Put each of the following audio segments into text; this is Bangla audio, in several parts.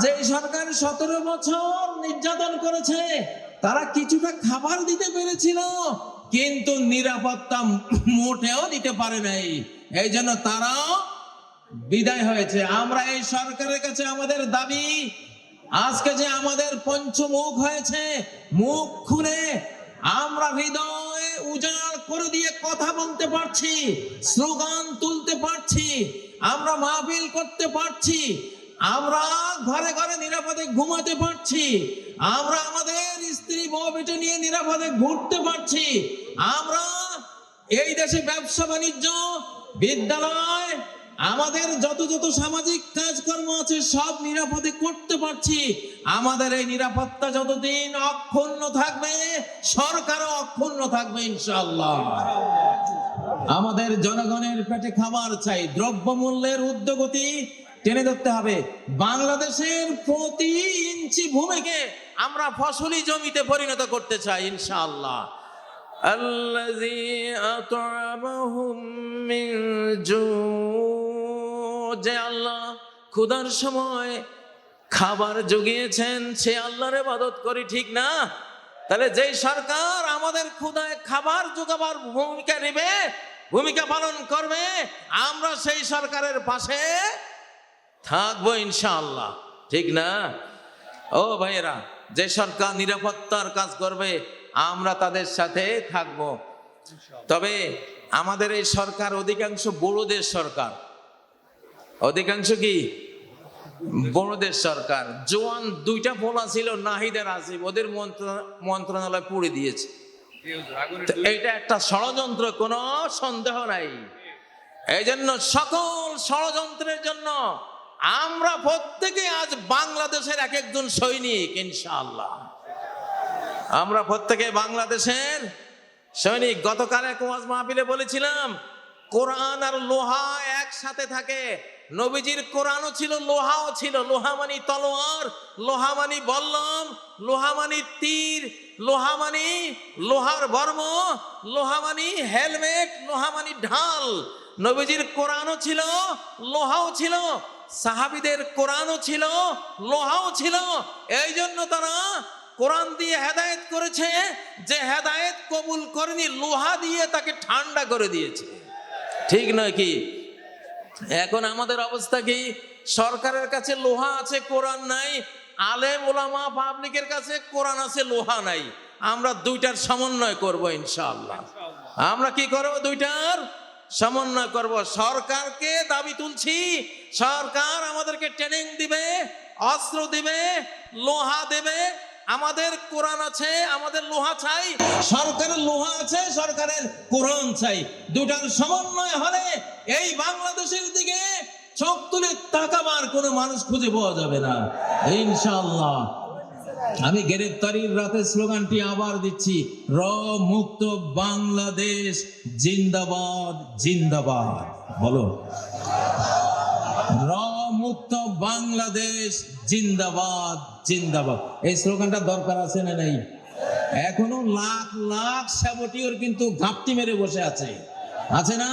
যে সরকার 17 বছর নির্যাতন করেছে তারা কিছুটা খাবার দিতে পেরেছিল, কিন্তু নিরাপত্তা মোটেও দিতে পারে নাই। এই জন্য তারাও বিদায় হয়েছে। আমরা এই সরকারের কাছে আমাদের দাবি, আজকে যে আমাদের পঞ্চমুখ হয়েছে, মুখ খুলে আমরা হৃদয় উজাড় করে দিয়ে কথা বলতে পারছি, স্লোগান তুলতে পারছি, আমরা মাহফিল করতে পারছি, আমরা ঘরে ঘরে নিরাপদে ঘুমাতে পারছি, আমরা আমাদের স্ত্রী বউ বেটে নিয়ে নিরাপদে ঘুরতে পারছি, আমরা এই দেশে ব্যবসা বাণিজ্য, বিদ্যালয়, আমাদের যত যত সামাজিক কাজকর্ম আছে সব নিরাপদে করতে পারছি। আমাদের এই নিরাপত্তা যতদিন অক্ষুণ্ণ থাকবে, সরকারও অক্ষুণ্ণ থাকবে ইনশাআল্লাহ। আমাদের জনগণের পেটে খাবার চাই, দ্রব্যমূল্যের ঊর্ধ্বগতি টেনে ধরতে হবে। বাংলাদেশের প্রতি ইঞ্চি ভূমিকে আমরা ফসলি জমিতে পরিণত করতে চাই ইনশাআল্লাহ। আল্লাযী আত'আমাহুম মিন জু, যে আল্লাহ ক্ষুধার সময় খাবার জুগিয়েছেন সে আল্লাহর ইবাদত করি, ঠিক না? তাহলে যেই সরকার আমাদের ক্ষুধায় খাবার জোগাবার ভূমিকা নেবে, ভূমিকা পালন করবে, আমরা সেই সরকারের পাশে থাকবো ইনশাআল্লাহ, ঠিক না? ও ভাইয়েরা, যে সরকার নিরাপত্তার কাজ করবে আমরা তাদের সাথে থাকবো। তবে আমাদের এই সরকার অধিকাংশ বড়দের সরকার, অধিকাংশ কি বড়দের সরকার। জোয়ান দুইটা পোলা ছিল নাহিদ আর আসিফ, ওদের মন্ত্রণালয় পুড়ে দিয়েছে। এটা একটা ষড়যন্ত্র, কোনো সন্দেহ নাই। এই জন্য সকল ষড়যন্ত্রের জন্য আমরা প্রত্যেকে আজ বাংলাদেশের এক একজন সৈনিক ইনশাআল্লাহ। আমরা প্রত্যেকে বাংলাদেশের সৈনিক। গতকাল এক ওয়াজ মাহফিলে বলেছিলাম, কোরআন আর লোহা একসাথে থাকে। নবীজির কোরআনও ছিল, লোহাও ছিল। লোহা মানি তলোয়ার, লোহা মানি বল্লম, লোহা মানি তীর, লোহা মানি লোহার বর্ম, লোহা মানি হেলমেট, লোহা মানি ঢাল। নবীজির কোরআনও ছিল, লোহাও ছিল। সাহাবীদের কোরআনও ছিল, লোহাও ছিল। এই জন্য তারা কোরআন দিয়ে হেদায়েত করেছে, যে হেদায়েত কবুল করেনি লোহা দিয়ে তাকে ঠান্ডা করে দিয়েছে, ঠিক নয় কি? এখন আমাদের অবস্থা কি? সরকারের কাছে লোহা আছে, কোরআন নাই। আলেম ওলামা পাবলিকের কাছে কোরআন আছে, লোহা নাই। আমরা দুইটার সমন্বয় করব ইনশাআল্লাহ। আমরা কি করব? দুইটার সমন্বয় করব। সরকারকে দাবি তুলছি, সরকার আমাদেরকে ট্রেনিং দিবে, অস্ত্র দিবে, লোহা দেবে। আমাদের কোরআন আছে, আমাদের লোহা চাই। সরকারের লোহা আছে, সরকারের কোরআন চাই। দুটার সমন্বয় হলে এই বাংলাদেশের দিকে চোখ তুলে তাকাবার কোনো মানুষ খুঁজে পাওয়া যাবে না ইনশাআল্লাহ। আমি গ্রেফতারির রাতে স্লোগানটি আবার দিচ্ছি, র মুক্ত বাংলাদেশ জিন্দাবাদ জিন্দাবাদ। বলো, র মুক্ত বাংলাদেশ জিন্দাবাদ জিন্দাবাদ। এই স্লোগানটা দরকার আছে না নাই? এখনো লাখ লাখ সাবটিওর কিন্তু ঘাপটি মেরে বসে আছে, আছে না?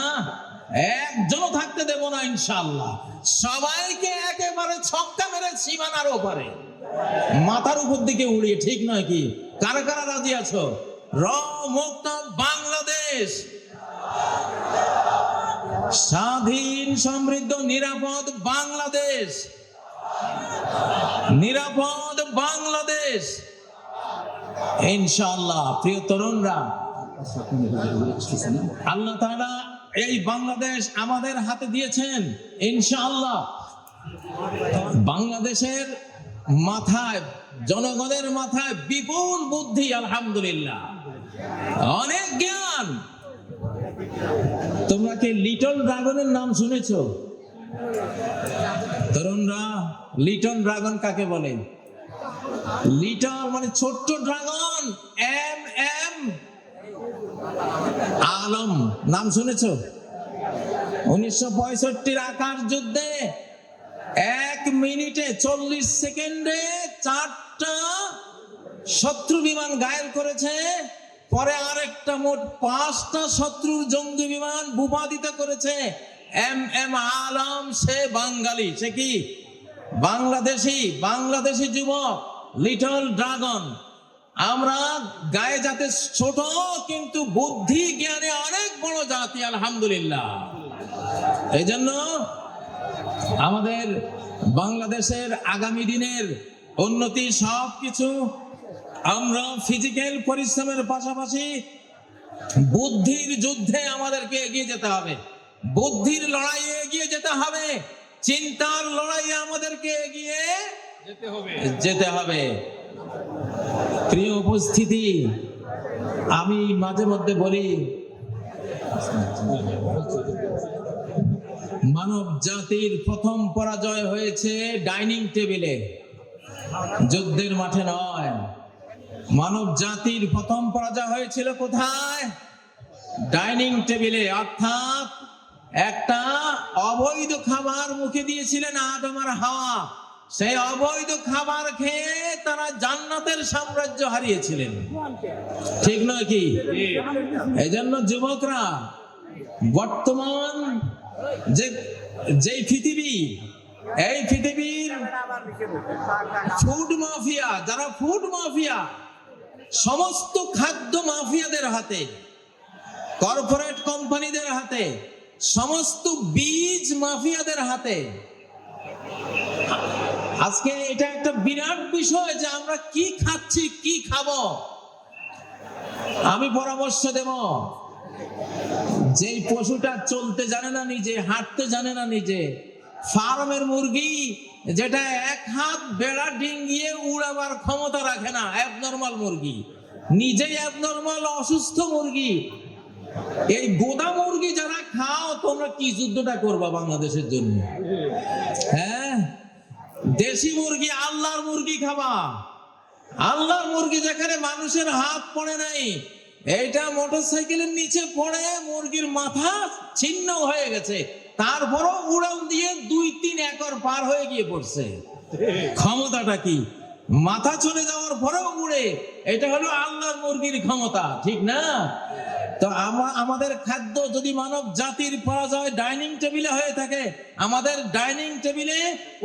একজনও থাকতে দেব না ইনশাআল্লাহ। সবাইকে একেবারে ছক্কা মেরে সীমানার ওপারে, মাথার উপর দিকে উড়িয়ে, ঠিক নয় কি? কারা কারা রাজি আছো? র মুক্ত বাংলাদেশ, স্বাধীন সমৃদ্ধ নিরাপদ বাংলাদেশ, নিরাপদ বাংলাদেশ ইনশাআল্লাহ। প্রিয় তরুণরা, আল্লাহ তাআলা এই বাংলাদেশ আমাদের হাতে দিয়েছেন ইনশাআল্লাহ। বাংলাদেশের মাথায়, জনগণের মাথায় বিপুল বুদ্ধি, আলহামদুলিল্লাহ, অনেক জ্ঞান। তোমরা কি লিটল ড্রাগনের নাম শুনেছো? তরুণরা, লিটল ড্রাগন কাকে বলে? লিটল মানে ছোট্ট ড্রাগন, এম এম আলম নাম শুনেছো? 1965 আকাশ যুদ্ধে 1 মিনিটে 40 সেকেন্ডে 4টা শত্রু বিমান ঘায়েল করেছে। পরে আরেকটা মোট 5টা শত্রুর জঙ্গি বিমান ভূপাতিত করেছে। এম এম আলম সে বাঙালি, সে কি বাংলাদেশি যুবক, লিটল ড্রাগন। আমরা গায়ে যাতে ছোট, কিন্তু বুদ্ধি জ্ঞানে অনেক বড় জাতি, আলহামদুলিল্লাহ। এই জন্য আমাদের বাংলাদেশের আগামী দিনের উন্নতি সবকিছু আমরা ফিজিক্যাল পরিশ্রমের পাশাপাশি বুদ্ধির যুদ্ধে আমাদেরকে এগিয়ে যেতে হবে, বুদ্ধির লড়াইয়ে এগিয়ে যেতে হবে, চিন্তার লড়াইয়ে আমাদেরকে এগিয়ে যেতে হবে। প্রিয় উপস্থিতি, আমি মাঝে মধ্যে বলি, মানব জাতির প্রথম পরাজয় হয়েছে ডাইনিং টেবিলে, যুদ্ধের মাঠে নয়। মানব জাতির প্রথম পরাজয় হয়েছিল কোথায়? ডাইনিং টেবিলে। অর্থাৎ একটা অবৈধ খাবার মুখে দিয়েছিলেন আদম আর হাওয়া, সেই অবৈধ খাবার খেয়ে তারা জান্নাতের সাম্রাজ্য হারিয়েছিলেন, ঠিক নয় কি? এই জন্য যুবকরা, বর্তমান যে পৃথিবী, এই পৃথিবীর ফুড মাফিয়া, যারা ফুড মাফিয়া, সমস্ত খাদ্য মাফিয়াদের হাতে, কর্পোরেট কোম্পানিদের হাতে, সমস্ত বীজ মাফিয়াদের হাতে। আজকে এটা একটা বিরাট বিষয় যে আমরা কি খাচ্ছি, কি খাবো। আমি পরামর্শ দেব, যেই পশুটা চলতে জানে না নিজে, হাঁটতে জানে না নিজে, ফার্মের মুরগি যেটা এক হাত বেড়া ডিঙ্গিয়ে উড়াবার ক্ষমতা রাখে না, অ্যাবনর্মাল মুরগি, নিজেই অ্যাবনর্মাল অসুস্থ মুরগি, এই গোদা মুরগি যারা খাও, তোমরা কি যুদ্ধটা করবা বাংলাদেশের জন্য? হ্যাঁ, দেশি মুরগি, আল্লাহর মুরগি খাবা। আল্লাহর মুরগি যেখানে মানুষের হাত পড়ে নাই, এইটা মোটরসাইকেলের নিচে পড়ে মুরগির মাথা ছিন্ন হয়ে গেছে, তারপরও উড়াল দিয়ে 2-3 একর পার হয়ে গিয়ে পড়ছে। ক্ষমতাটা কি? মাথা চলে যাওয়ার পরেও উড়ে। এটা হলো আল্লাহর মুরগির ক্ষমতা, ঠিক না? তো আমাদের খাদ্য যদি মানব জাতির পরাজয় ডাইনিং টেবিলে হয়ে থাকে, আমাদের ডাইনিং টেবিলে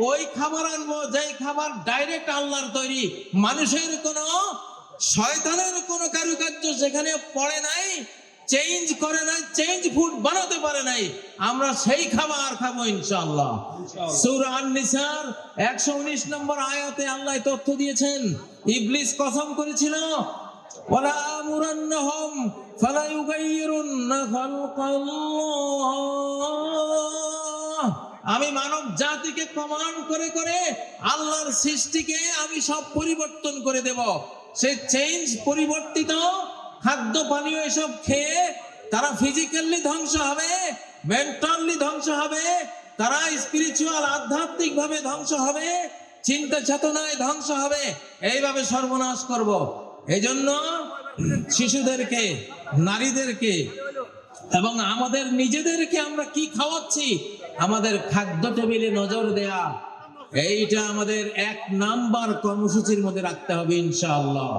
ওই খাবার আনবো যে খাবার ডাইরেক্ট আল্লাহর তৈরি, মানুষের কোনো, শয়তানের কোনো কারুকার্য সেখানে পড়ে নাই, চেঞ্জ করে নাই, চেঞ্জ ফুড বানাতে পারে নাই, আমরা সেই খাবার খাবো ইনশাআল্লাহ। সূরা আন-নিসার 119 নম্বর আয়াতে আল্লাহ তথ্য দিয়েছেন, ইবলিস কসম করেছিল, ওয়ালা আমুরান্নাহুম ফালা ইউগাইয়িরুন্না খালকাল্লাহ, আমি মানব জাতিকে কমান্ড করে করে আল্লাহর সৃষ্টিকে আমি সব পরিবর্তন করে দেব। সেই চেঞ্জ, পরিবর্তিত খাদ্য পানীয় এসব খেয়ে তারা ফিজিক্যালি ধ্বংস হবে, মেন্টালি ধ্বংস হবে, তারা স্পিরিচুয়াল, আধ্যাত্মিক ভাবে ধ্বংস হবে, চিন্তা চেতনায় ধ্বংস হবে। এইভাবে সর্বনাশ করব। এই জন্য শিশুদেরকে, নারীদেরকে এবং আমাদের নিজেদেরকে আমরা কি খাওয়াচ্ছি, আমাদের খাদ্য টেবিলে নজর দেয়া, এইটা আমাদের 1 নাম্বার কর্মসূচির মধ্যে রাখতে হবে ইনশাআল্লাহ।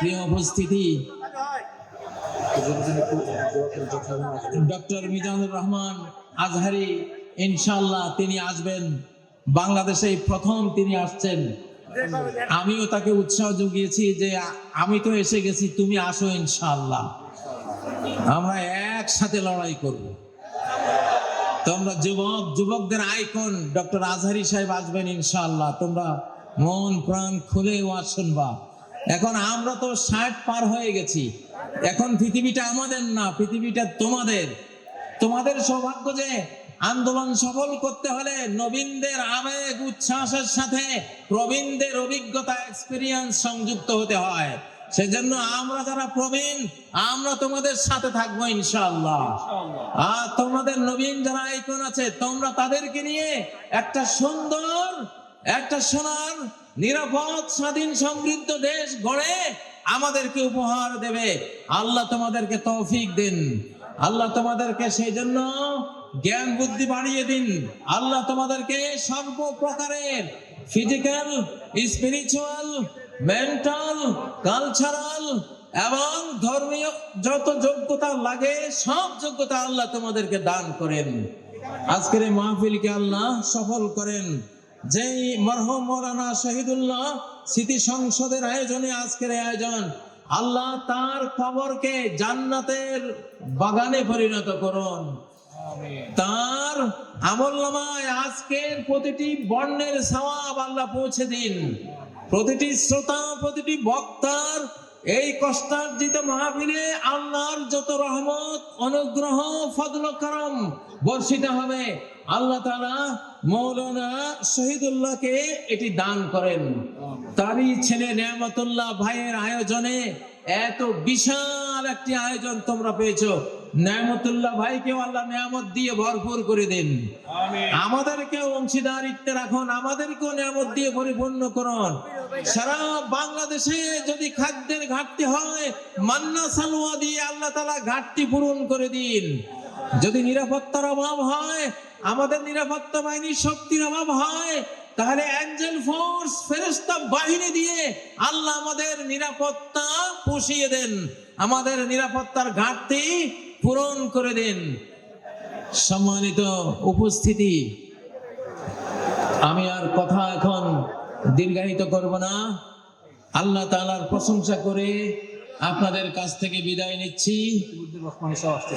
প্রিয় উপস্থিতি, ডক্টর মিজানুর রহমান আজহারি ইনশাআল্লাহ তিনি আসবেন, বাংলাদেশে প্রথম তিনি আসছেন। আমিও তাকে উৎসাহ জুগিয়েছি যে আমি তো এসে গেছি, তুমি আসো ইনশাআল্লাহ, আমরা একসাথে লড়াই করব। তোমরা যুবকদের আইকন ডক্টর আজহারি সাহেব আসবেন ইনশাআল্লাহ, তোমরা মন প্রাণ খুলে ওয়াজ শুনবা। এখন আমরা তো 60 পার হয়ে গেছি, এখন পৃথিবীটা আমাদের না, পৃথিবীটা তোমাদের। তোমাদের সৌভাগ্য যে আন্দোলন সফল করতে হলে নবীনদের আবেগ উচ্ছ্বাসের সাথে প্রবীণদের অভিজ্ঞতা, এক্সপেরিয়েন্স সংযুক্ত হতে হয়। সেজন্য আমরা যারা প্রবীণ, আমরা তোমাদের সাথে থাকবো ইনশাআল্লাহ। আর তোমাদের নবীন যারা আইকন আছে, তোমরা তাদেরকে নিয়ে একটা সুন্দর, একটা সোনার, নিরাপদ, স্বাধীন, সমৃদ্ধ দেশ গড়ে আমাদেরকে উপহার দেবে। আল্লাহ তোমাদেরকে তৌফিক দিন, আল্লাহ তোমাদেরকে সেই জন্য জ্ঞান বুদ্ধি বাড়িয়ে দিন। আল্লাহ তোমাদেরকে সর্বপ্রকারের ফিজিক্যাল, স্পিরিচুয়াল, মেন্টাল, কালচারাল এবং ধর্মীয় যত যোগ্যতা লাগে সব যোগ্যতা আল্লাহ তোমাদেরকে দান করেন। আজকের এই মাহফিলকে আল্লাহ সফল করেন। যেই মরহুম মাওলানা শহীদুল্লাহ স্মৃতি সংসদের আয়োজনে আজকের এই আয়োজন, আল্লাহ তার কবরকে জান্নাতের বাগানে পরিণত করুন। তার আমলনামায় আজকের প্রতিটি বর্ণের সওয়াব আল্লাহ পৌঁছে দিন। প্রতিটি শ্রোতা, প্রতিটি বক্তার এই কষ্টার্জিত মাহফিলে আল্লাহর যত রহমত, অনুগ্রহ, ফজল ও করম বর্ষিত হবে, আল্লাহ তাআলা মাওলানা শহীদুল্লাহকে এটি দান করেন। তারই ছেলে নেয়ামতুল্লাহ ভাইয়ের আয়োজনে এত বিশাল একটি আয়োজন তোমরা পেয়েছো। নেয়ামতুল্লাহ ভাইকেও আল্লাহ নেয়ামত দিয়ে ভরপুর করে দেন। আমাদেরকেও অংশীদারিত্বে রাখুন, আমাদেরকেও নেয়ামত দিয়ে পরিপূর্ণ করুন। সারা বাংলাদেশে যদি খাদ্যের ঘাটতি হয়, মান্না সালওয়া দিয়ে আল্লাহ তাআলা ঘাটতি পূরণ করে দিন। যদি নিরাপত্তার অভাব হয়, আমাদের নিরাপত্তা বাহিনীর শক্তির অভাব হয়, তাহলে অ্যাঞ্জেল ফোর্স, ফেরেশতা বাহিনী দিয়ে আল্লাহ আমাদের নিরাপত্তা পুষিয়ে দেন, আমাদের নিরাপত্তার ঘাটতি পূরণ করে দেন। সম্মানিত উপস্থিতি, আমি আর কথা এখন দীর্ঘায়িত করব না। আল্লাহ তাআলার প্রশংসা করে আপনাদের কাছ থেকে বিদায় নিচ্ছি।